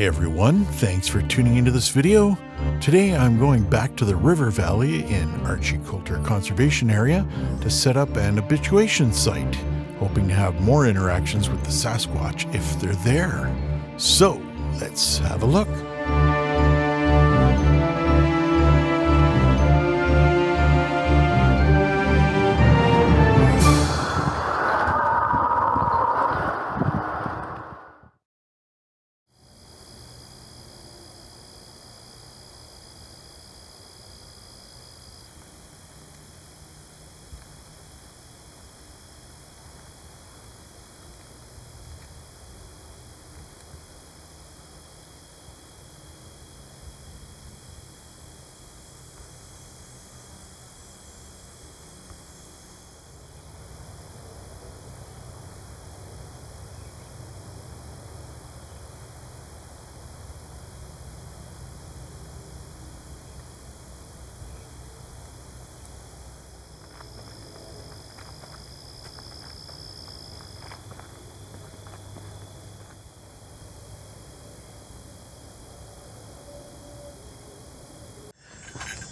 Hi everyone, thanks for tuning into this video. Today I'm going back to the river valley in Archie Coulter Conservation Area to set up an habituation site, hoping to have more interactions with the Sasquatch if they're there. So, let's have a look.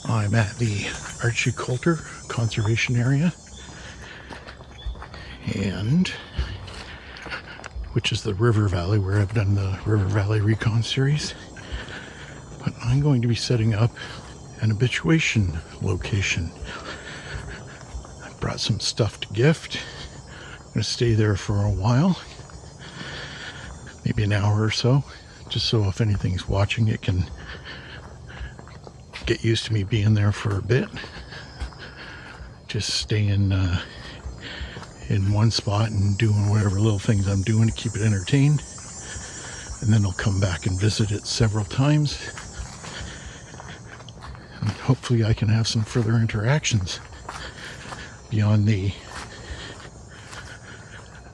I'm at the Archie Coulter Conservation Area, which is the river valley where I've done the River Valley Recon series. But I'm going to be setting up an habituation location. I brought some stuff to gift. I'm going to stay there for a while, maybe an hour or so, just so if anything's watching it can get used to me being there for a bit. Just staying in one spot and doing whatever little things I'm doing to keep it entertained, and then I'll come back and visit it several times, and hopefully I can have some further interactions beyond the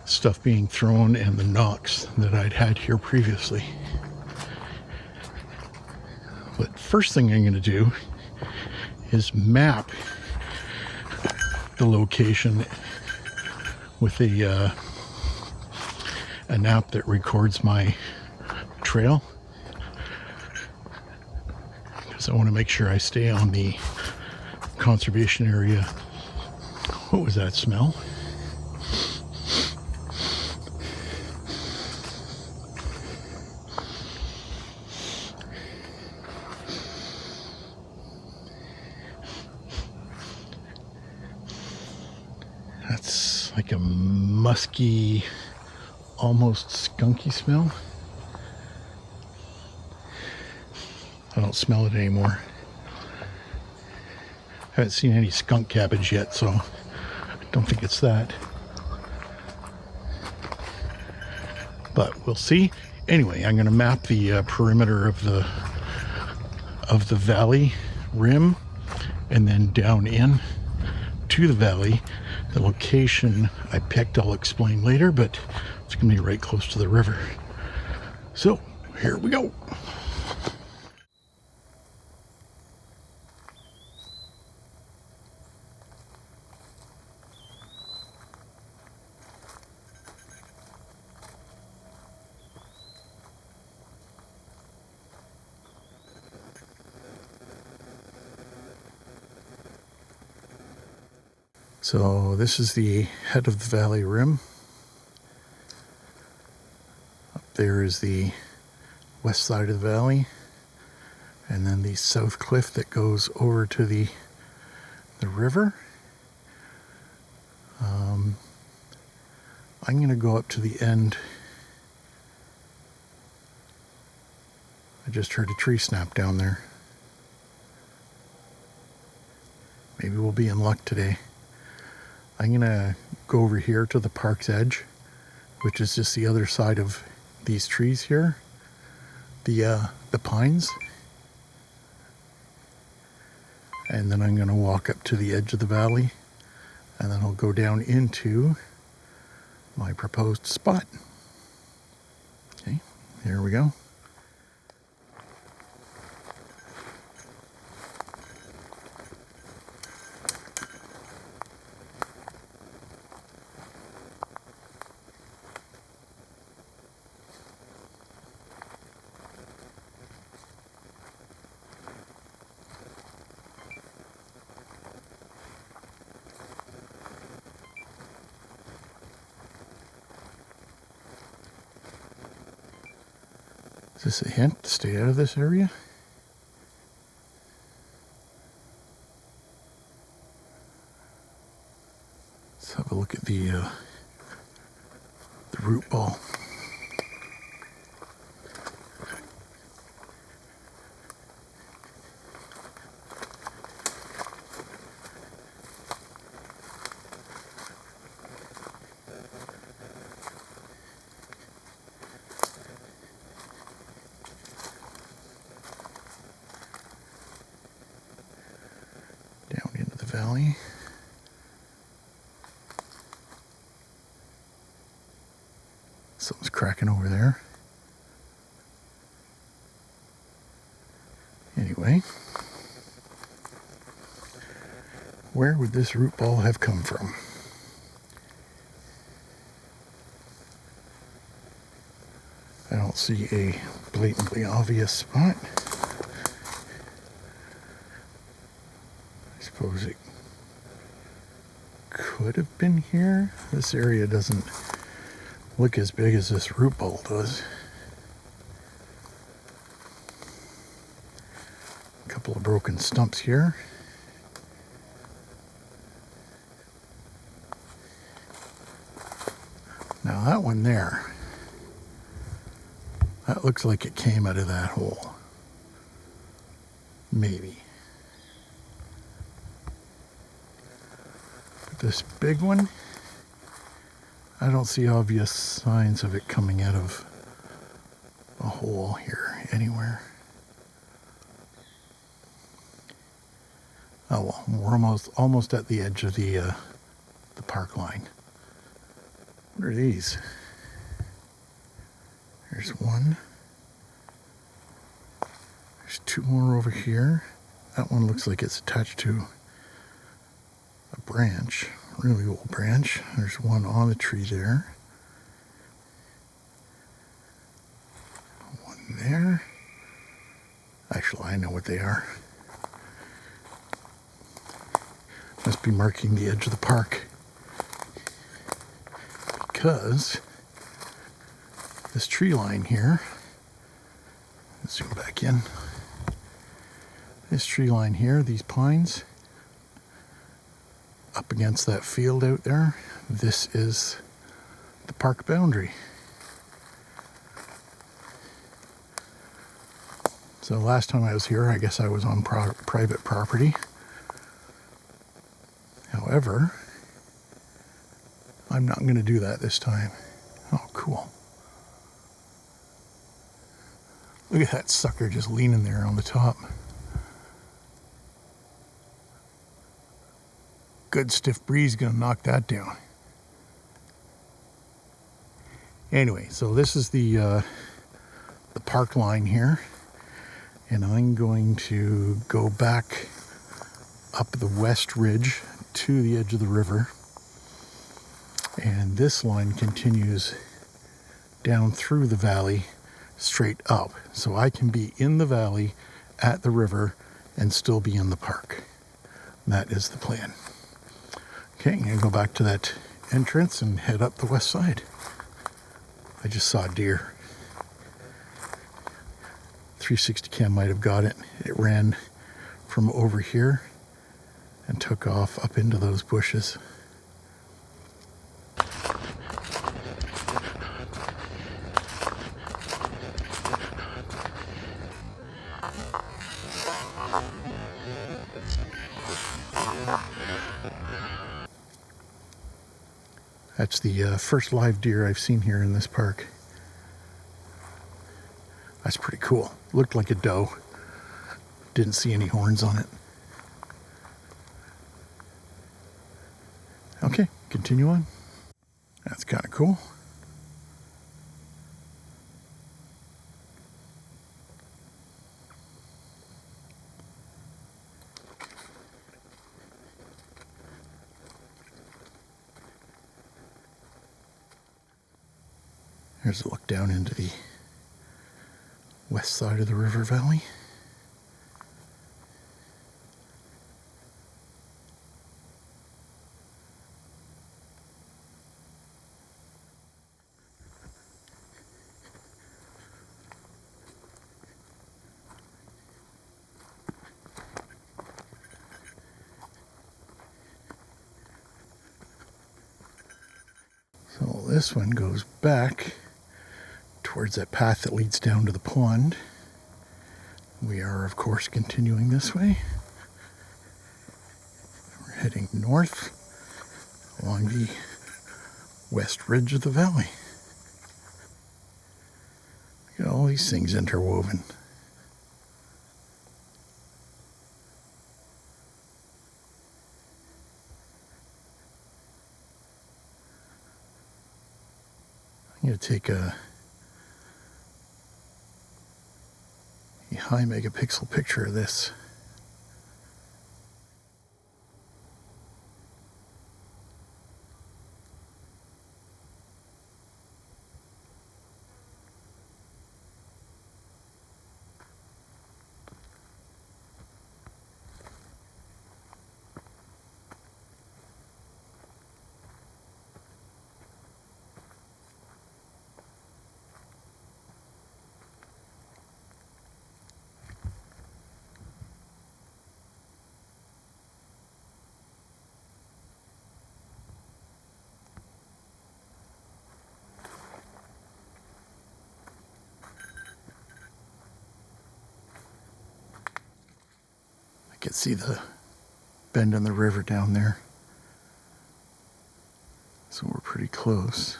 stuff being thrown and the knocks that I'd had here previously. But first thing I'm going to do is map the location with an app that records my trail, because I want to make sure I stay on the conservation area. What was that smell? That's like a musky, almost skunky smell. I don't smell it anymore. Haven't seen any skunk cabbage yet, so I don't think it's that. But we'll see. Anyway, I'm going to map the perimeter of the valley rim, and then down in to the valley. The location I picked I'll explain later, but it's going to be right close to the river. So here we go. So this is the head of the valley rim. Up there is the west side of the valley, and then the south cliff that goes over to the river. I'm going to go up to the end. I just heard a tree snap down there. Maybe we'll be in luck today. I'm going to go over here to the park's edge, which is just the other side of these trees here, the pines. And then I'm going to walk up to the edge of the valley, and then I'll go down into my proposed spot. Okay, here we go. this a hint to stay out of this area? Let's have a look at the root ball. Down into the valley. Something's cracking over there. Anyway, where would this root ball have come from? I don't see a blatantly obvious spot. I suppose it could have been here. This area doesn't look as big as this root ball does. A couple of broken stumps here. Now that one there, that looks like it came out of that hole. Maybe. But this big one, I don't see obvious signs of it coming out of a hole here anywhere. Oh well, we're almost at the edge of the park line. What are these? There's one. There's two more over here. That one looks like it's attached to a branch, a really old branch. There's one on the tree there. One there. Actually, I know what they are. Must be marking the edge of the park. Because this tree line here, let's zoom back in. This tree line here, these pines, up against that field out there, this is the park boundary. So last time I was here, I guess I was on private property. However, I'm not going to do that this time. Oh, cool. Look at that sucker just leaning there on the top. Good stiff breeze going to knock that down. Anyway, so this is the park line here. And I'm going to go back up the west ridge to the edge of the river. And this line continues down through the valley straight up. So I can be in the valley at the river and still be in the park. That is the plan. Okay, I'm going to go back to that entrance and head up the west side. I just saw a deer. 360 cam might have got it. It ran from over here and took off up into those bushes. That's the first live deer I've seen here in this park. That's pretty cool. Looked like a doe. Didn't see any horns on it. Okay, continue on. That's kind of cool. Here's a look down into the west side of the river valley. this one goes back towards that path that leads down to the pond. We are, of course, continuing this way. We're heading north along the west ridge of the valley. Look at all these things interwoven. I'm going to take a high megapixel picture of this. I can see the bend in the river down there. So we're pretty close.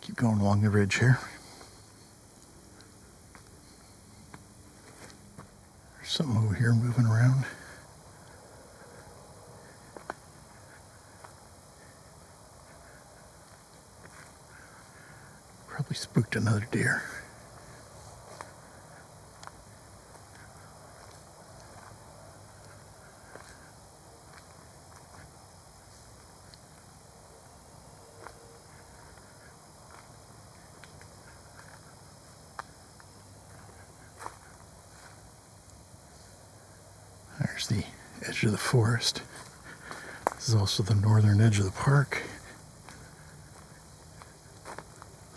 Keep going along the ridge here. There's something over here moving around. Probably spooked another deer. There's the edge of the forest. This is also the northern edge of the park.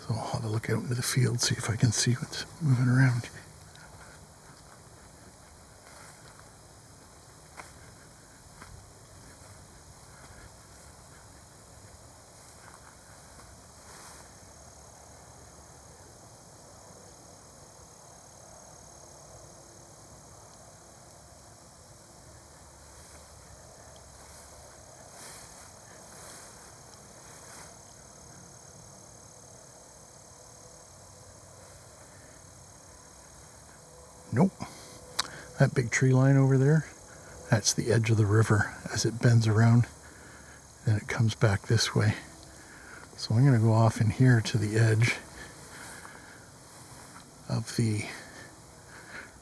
So I'll have a look out into the field, see if I can see what's moving around. Nope. That big tree line over there, that's the edge of the river as it bends around and it comes back this way. So I'm going to go off in here to the edge of the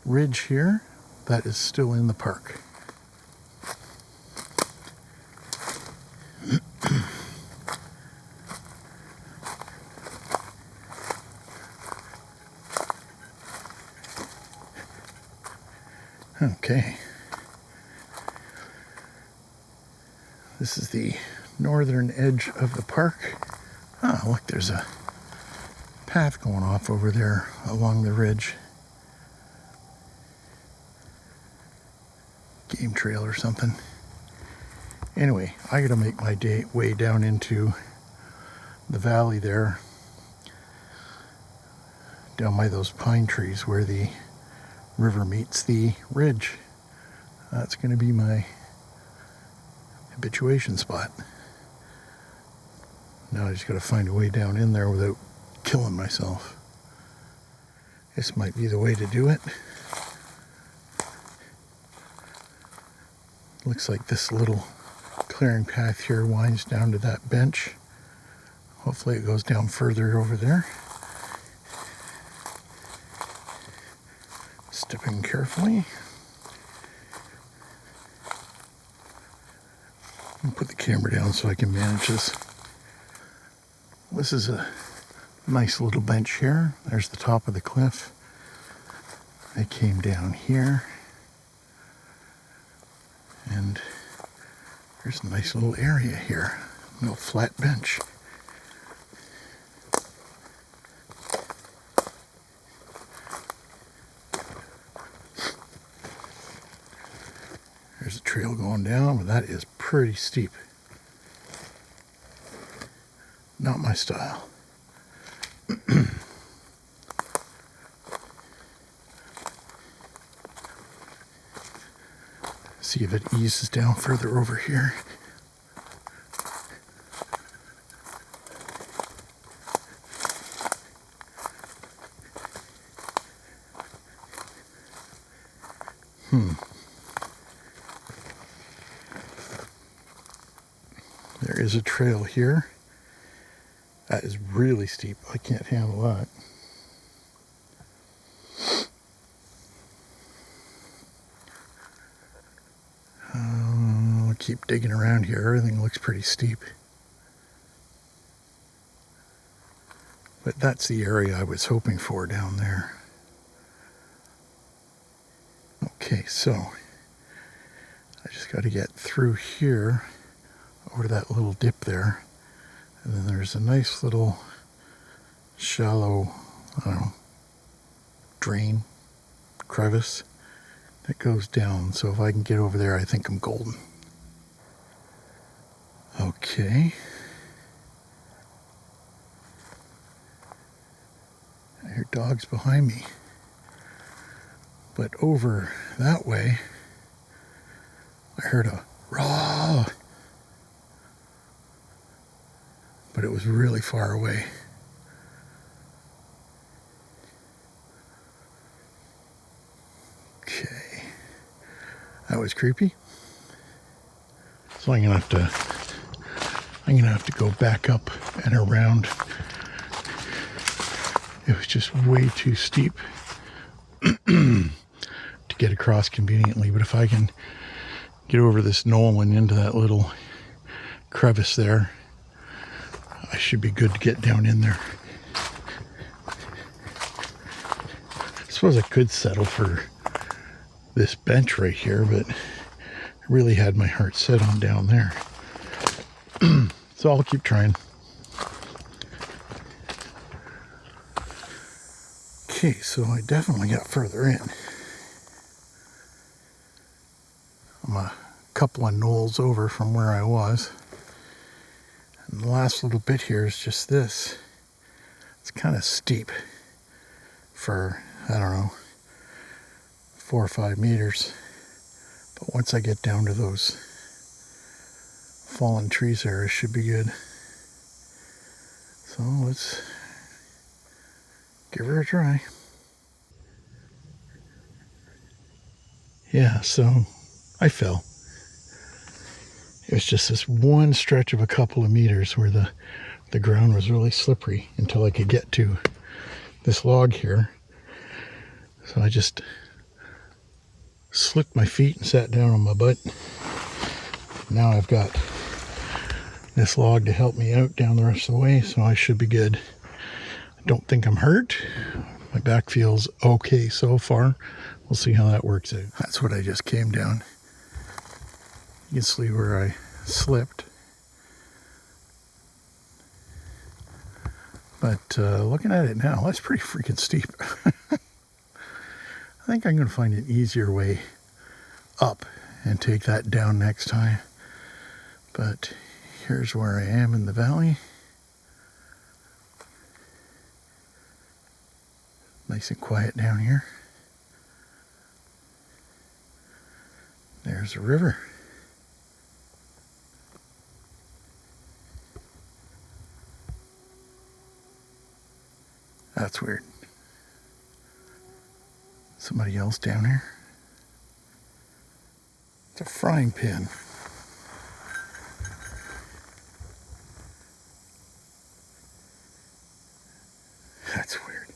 ridge here that is still in the park. Okay. This is the northern edge of the park. Ah, look, there's a path going off over there along the ridge. Game trail or something. Anyway, I gotta make my way down into the valley there, down by those pine trees where the river meets the ridge. That's going to be my habituation spot. Now I just got to find a way down in there without killing myself. This might be the way to do it. Looks like this little clearing path here winds down to that bench. Hopefully it goes down further over there. Stepping carefully. I'll put the camera down so I can manage this. This is a nice little bench here. There's the top of the cliff. I came down here. And there's a nice little area here. A little flat bench. There's a trail going down, but that is pretty steep. Not my style. See if it eases down further over here. There is a trail here. That is really steep. I can't handle that. I'll keep digging around here. Everything looks pretty steep. But that's the area I was hoping for down there. Okay, so I just got to get through here over to that little dip there. And then there's a nice little shallow, I don't know, drain, crevice that goes down. So if I can get over there, I think I'm golden. Okay. I hear dogs behind me. But over that way, I heard a roar. But it was really far away. Okay. That was creepy. So I'm gonna have to go back up and around. It was just way too steep to get across conveniently. But if I can get over this knoll and into that little crevice there, I should be good to get down in there. I suppose I could settle for this bench right here, but I really had my heart set on down there. So I'll keep trying. Okay, so I definitely got further in. I'm a couple of knolls over from where I was. And the last little bit here is just this. It's kind of steep for, I don't know, 4 or 5 meters. But once I get down to those fallen trees there, it should be good. So let's give her a try. Yeah, so I fell. It was just this one stretch of a couple of meters where the ground was really slippery until I could get to this log here. So I just slipped my feet and sat down on my butt. Now I've got this log to help me out down the rest of the way, so I should be good. I don't think I'm hurt. My back feels okay so far. We'll see how that works out. That's what I just came down. You can see where I slipped. But looking at it now, that's pretty freaking steep. I think I'm going to find an easier way up and take that down next time. But here's where I am in the valley. Nice and quiet down here. There's a river. That's weird. Somebody else down here. It's a frying pan. That's weird.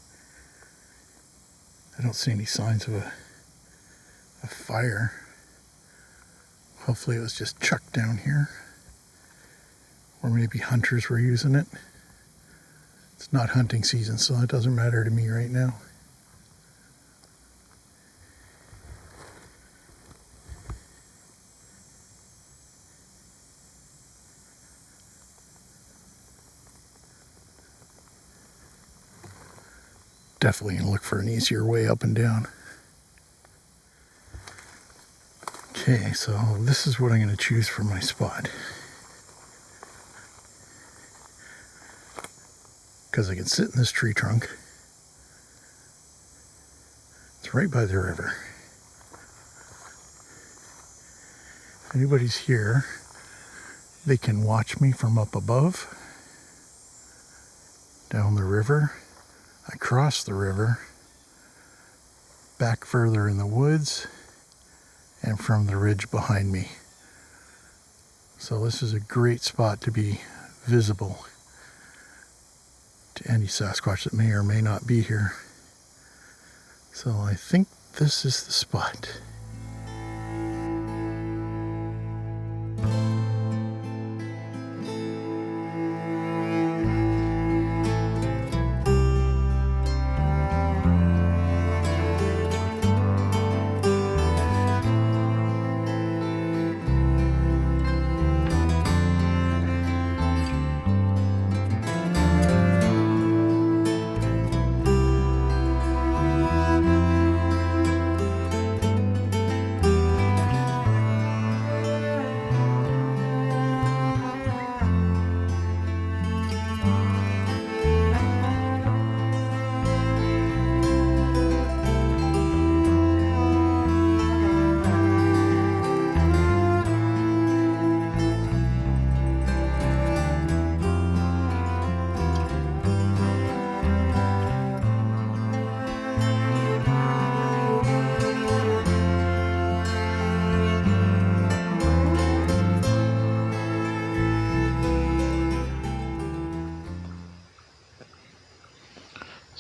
I don't see any signs of a fire. Hopefully it was just chucked down here. Or maybe hunters were using it. It's not hunting season, so it doesn't matter to me right now. Definitely gonna look for an easier way up and down. Okay, so this is what I'm gonna choose for my spot. because I can sit in this tree trunk. It's right by the river. If anybody's here, they can watch me from up above, down the river. I cross the river, back further in the woods, and from the ridge behind me. So this is a great spot to be visible to any Sasquatch that may or may not be here. So I think this is the spot.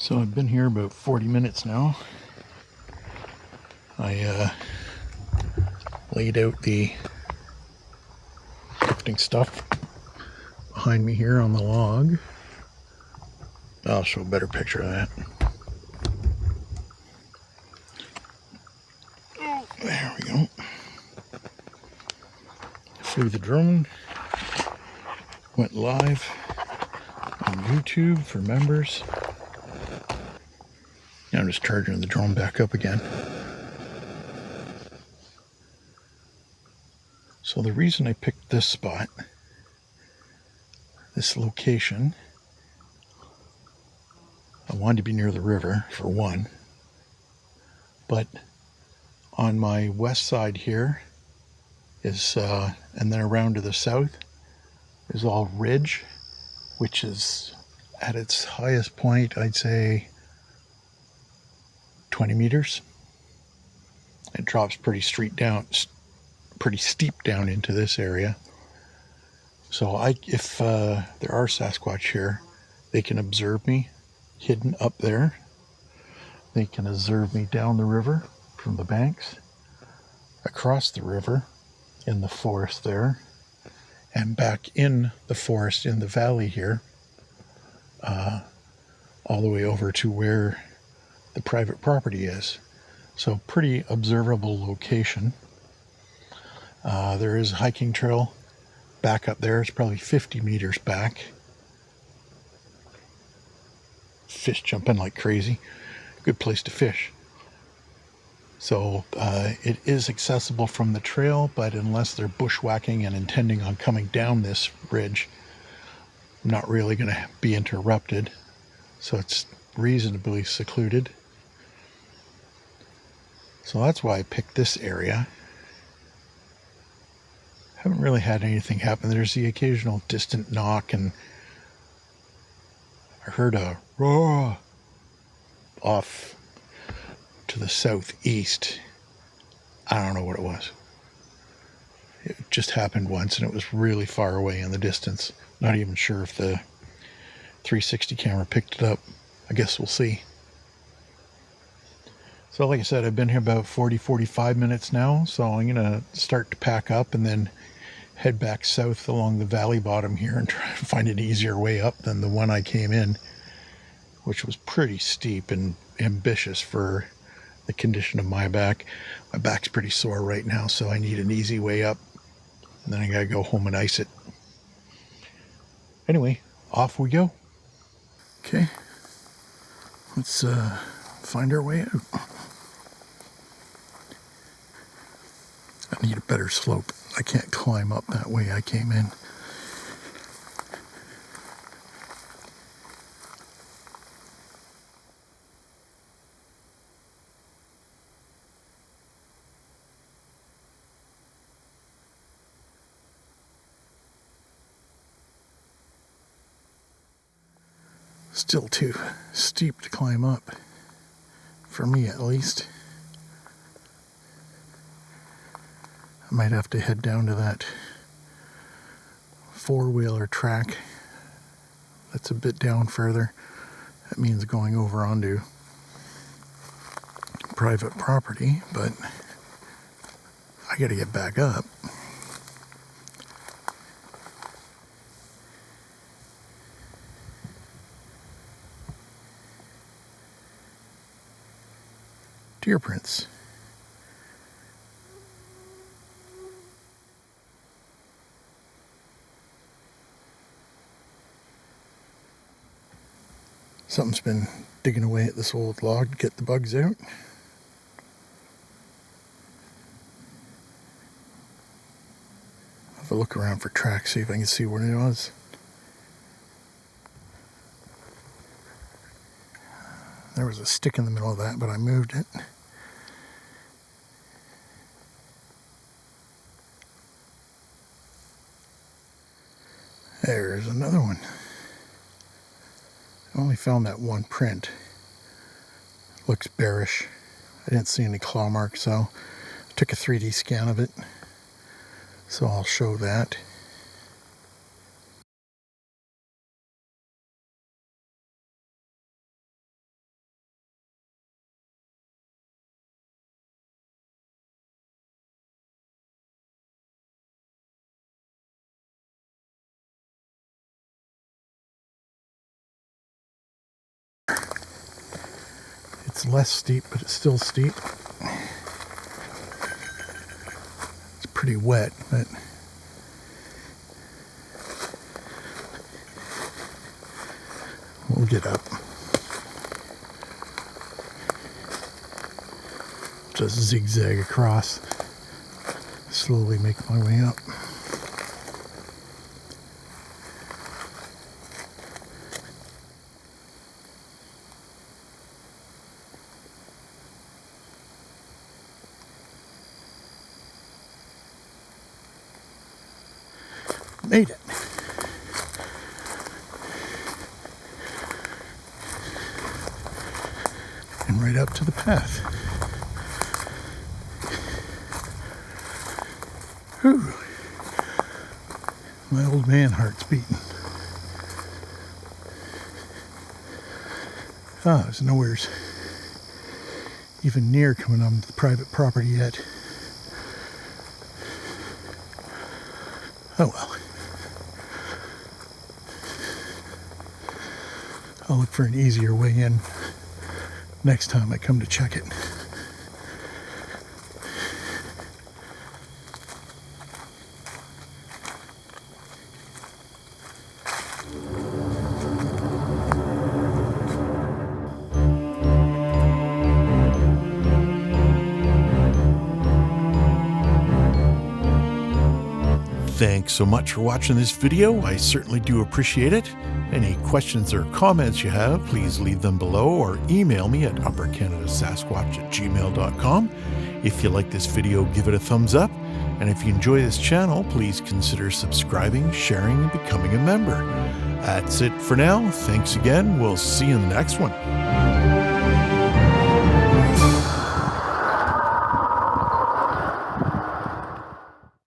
So I've been here about 40 minutes now. I laid out the crafting stuff behind me here on the log. I'll show a better picture of that. Oh, there we go. Flew the drone. Went live on YouTube for members. Now I'm just charging the drone back up again. So the reason I picked this spot, this location, I wanted to be near the river for one, but on my west side here is, and then around to the south, is all ridge, which is at its highest point, I'd say 20 meters. It drops pretty steep down into this area. So if there are Sasquatch here, they can observe me hidden up there. They can observe me down the river from the banks, across the river in the forest there, and back in the forest in the valley here, all the way over to where the private property is. So pretty observable location. There is a hiking trail back up there. It's probably 50 meters back. Fish jumping like crazy. Good place to fish. So it is accessible from the trail, but unless they're bushwhacking and intending on coming down this ridge, I'm not really going to be interrupted. So it's reasonably secluded. So that's why I picked this area. Haven't really had anything happen. There's the occasional distant knock, and I heard a roar off to the southeast. I don't know what it was. It just happened once, and it was really far away in the distance. Not even sure if the 360 camera picked it up. I guess we'll see. So like I said, I've been here about 45 minutes now, so I'm going to start to pack up and then head back south along the valley bottom here and try to find an easier way up than the one I came in, which was pretty steep and ambitious for the condition of my back. My back's pretty sore right now, so I need an easy way up, and then I gotta go home and ice it. Anyway, off we go. Okay, let's find our way out. I need a better slope. I can't climb up that way I came in. Still too steep to climb up, for me at least. I might have to head down to that four-wheeler track that's a bit down further. That means going over onto private property, but I gotta get back up. Deer prints. Something's been digging away at this old log to get the bugs out. Have a look around for tracks, see if I can see what it was. There was a stick in the middle of that, but I moved it. There's another one. I only found that one print. Looks bearish. I didn't see any claw marks, so I took a 3D scan of it. So I'll show that. It's less steep, but it's still steep. It's pretty wet, but we'll get up. Just zigzag across. Slowly make my way up. Made it. And right up to the path. Whew. My old man heart's beating. There's nowhere's even near coming on the private property yet. Oh well. I'll look for an easier way in next time I come to check it. Thanks so much for watching this video. I certainly do appreciate it. Any questions or comments you have, please leave them below or email me at uppercanadasasquatch@gmail.com. If you like this video, give it a thumbs up. And if you enjoy this channel, please consider subscribing, sharing, and becoming a member. That's it for now. Thanks again. We'll see you in the next one.